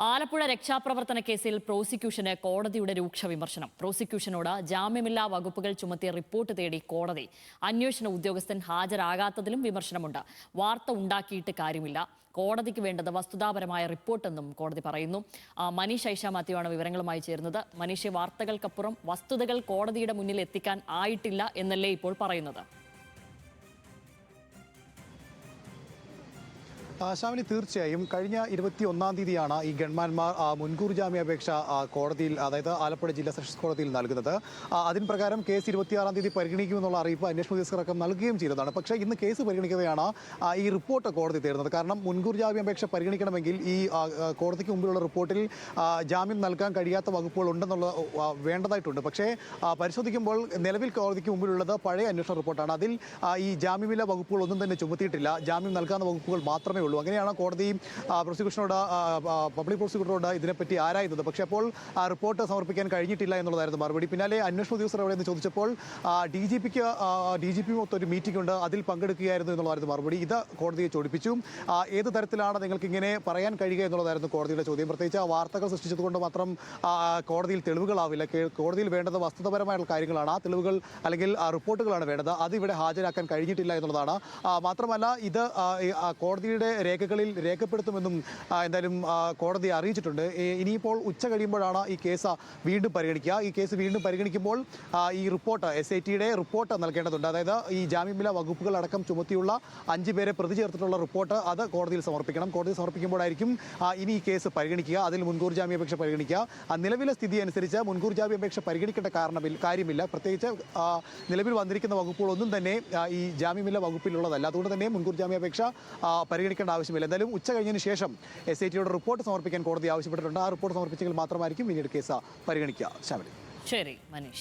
ആലപ്പുഴ രക്ഷാപ്രവർത്തന കേസിൽ പ്രോസിക്യൂഷന് കോടതിയുടെ രൂക്ഷ വിമർശനം. പ്രോസിക്യൂഷനോട് ജാമ്യമില്ലാ വകുപ്പുകൾ ചുമത്തിയ റിപ്പോർട്ട് തേടി കോടതി. അന്വേഷണ ഉദ്യോഗസ്ഥൻ ഹാജരാകാത്തതിലും വിമർശനമുണ്ട്. വാർത്ത ഉണ്ടാക്കിയിട്ട് കാര്യമില്ല, കോടതിക്ക് വേണ്ടത് വസ്തുതാപരമായ റിപ്പോർട്ടെന്നും കോടതി പറയുന്നു. മനീഷ് ഐഷ മാത്യുവാണ് വിവരങ്ങളുമായി ചേരുന്നത്. മനീഷ്, വാർത്തകൾക്കപ്പുറം വസ്തുതകൾ കോടതിയുടെ മുന്നിൽ എത്തിക്കാൻ ആയിട്ടില്ല എന്നല്ലേ ഇപ്പോൾ പറയുന്നത്? ശാമിനി, തീർച്ചയായും കഴിഞ്ഞ 21-ാം തീയതിയാണ് ഈ ഗൺമാന്മാർ മുൻകൂർ ജാമ്യാപേക്ഷ കോടതിയിൽ, അതായത് ആലപ്പുഴ ജില്ലാ സെഷൻസ് കോടതിയിൽ നൽകുന്നത്. അതിന് പ്രകാരം കേസ് 26-ാം തീയതി പരിഗണിക്കുമെന്നുള്ള അറിയിപ്പ് അന്വേഷണ ഉദ്യോഗസ്ഥർക്കും നൽകുകയും ചെയ്തതാണ്. പക്ഷേ ഇന്ന് കേസ് പരിഗണിക്കുകയാണ് ഈ റിപ്പോർട്ട് കോടതി തേടുന്നത്. കാരണം മുൻകൂർ ജാമ്യാപേക്ഷ പരിഗണിക്കണമെങ്കിൽ ഈ കോടതിക്ക് മുമ്പിലുള്ള റിപ്പോർട്ടിൽ ജാമ്യം നൽകാൻ കഴിയാത്ത വകുപ്പുകൾ ഉണ്ടെന്നുള്ള വേണ്ടതായിട്ടുണ്ട്. പക്ഷേ പരിശോധിക്കുമ്പോൾ നിലവിൽ കോടതിക്ക് മുമ്പിലുള്ളത് പഴയ അന്വേഷണ റിപ്പോർട്ടാണ്. അതിൽ ഈ ജാമ്യമില്ലാ വകുപ്പുകളൊന്നും തന്നെ ചുമത്തിയിട്ടില്ല. ജാമ്യം നൽകാവുന്ന വകുപ്പുകൾ മാത്രമേ ഉള്ളൂ. അങ്ങനെയാണ് കോടതി പ്രോസിക്യൂഷനോട്, പബ്ലിക് പ്രോസിക്യൂട്ടറോട് ഇതിനെപ്പറ്റി ആരായുന്നത്. പക്ഷേ അപ്പോൾ റിപ്പോർട്ട് സമർപ്പിക്കാൻ കഴിഞ്ഞിട്ടില്ല എന്നുള്ളതായിരുന്നു മറുപടി. പിന്നാലെ അന്വേഷണ ഉദ്യോഗസ്ഥർ എവിടെയെന്ന് ചോദിച്ചപ്പോൾ ഡി ജി പി മൊത്തം ഒരു മീറ്റിംഗ് ഉണ്ട്, അതിൽ പങ്കെടുക്കുകയായിരുന്നു എന്നുള്ളതായിരുന്നു മറുപടി. ഇത് കോടതിയെ ചോദിപ്പിച്ചു. ഏത് തരത്തിലാണ് നിങ്ങൾക്ക് ഇങ്ങനെ പറയാൻ കഴിയുക എന്നുള്ളതായിരുന്നു കോടതിയുടെ ചോദ്യം. പ്രത്യേകിച്ച് വാർത്തകൾ സൃഷ്ടിച്ചതുകൊണ്ട് മാത്രം കോടതിയിൽ തെളിവുകളാവില്ല. കോടതിയിൽ വേണ്ടത് വസ്തുതാപരമായിട്ടുള്ള കാര്യങ്ങളാണ്. ആ തെളിവുകൾ അല്ലെങ്കിൽ റിപ്പോർട്ടുകളാണ് വേണ്ടത്. അത് ഇവിടെ ഹാജരാക്കാൻ കഴിഞ്ഞിട്ടില്ല എന്നുള്ളതാണ്. മാത്രമല്ല ഇത് കോടതിയുടെ രേഖകളിൽ രേഖപ്പെടുത്തുമെന്നും എന്തായാലും കോടതി അറിയിച്ചിട്ടുണ്ട്. ഇനിയിപ്പോൾ ഉച്ച കഴിയുമ്പോഴാണ് ഈ കേസ് വീണ്ടും പരിഗണിക്കുക. ഈ കേസ് വീണ്ടും പരിഗണിക്കുമ്പോൾ ഈ റിപ്പോർട്ട് SITയുടെ റിപ്പോർട്ട് നൽകേണ്ടതുണ്ട്. അതായത് ഈ ജാമ്യമില്ലാ വകുപ്പുകൾ അടക്കം ചുമത്തിയുള്ള 5 പേരെ പ്രതി ചേർത്തിട്ടുള്ള റിപ്പോർട്ട് അത് കോടതിയിൽ സമർപ്പിക്കണം. കോടതി സമർപ്പിക്കുമ്പോഴായിരിക്കും ഇനി ഈ കേസ് പരിഗണിക്കുക. അതിൽ മുൻകൂർ ജാമ്യാപേക്ഷ പരിഗണിക്കുക. നിലവിലെ സ്ഥിതി അനുസരിച്ച് മുൻകൂർ ജാമ്യാപേക്ഷ പരിഗണിക്കേണ്ട കാര്യമില്ല. പ്രത്യേകിച്ച് നിലവിൽ വന്നിരിക്കുന്ന വകുപ്പുകളൊന്നും തന്നെ ഈ ജാമ്യമില്ലാ വകുപ്പിലുള്ളതല്ല. അതുകൊണ്ട് തന്നെ മുൻകൂർ ജാമ്യാപേക്ഷ പരിഗണിക്കേണ്ട ആവശ്യമില്ല. എന്തായാലും ഉച്ച കഴിഞ്ഞതിന് ശേഷം SITയുടെ റിപ്പോർട്ട് സമർപ്പിക്കാൻ കോടതി ആവശ്യപ്പെട്ടിട്ടുണ്ട്. ആ റിപ്പോർട്ട് സമർപ്പിച്ചെങ്കിൽ മാത്രമായിരിക്കും പിന്നീട് കേസ് പരിഗണിക്കുക. ശരി മനീഷ്.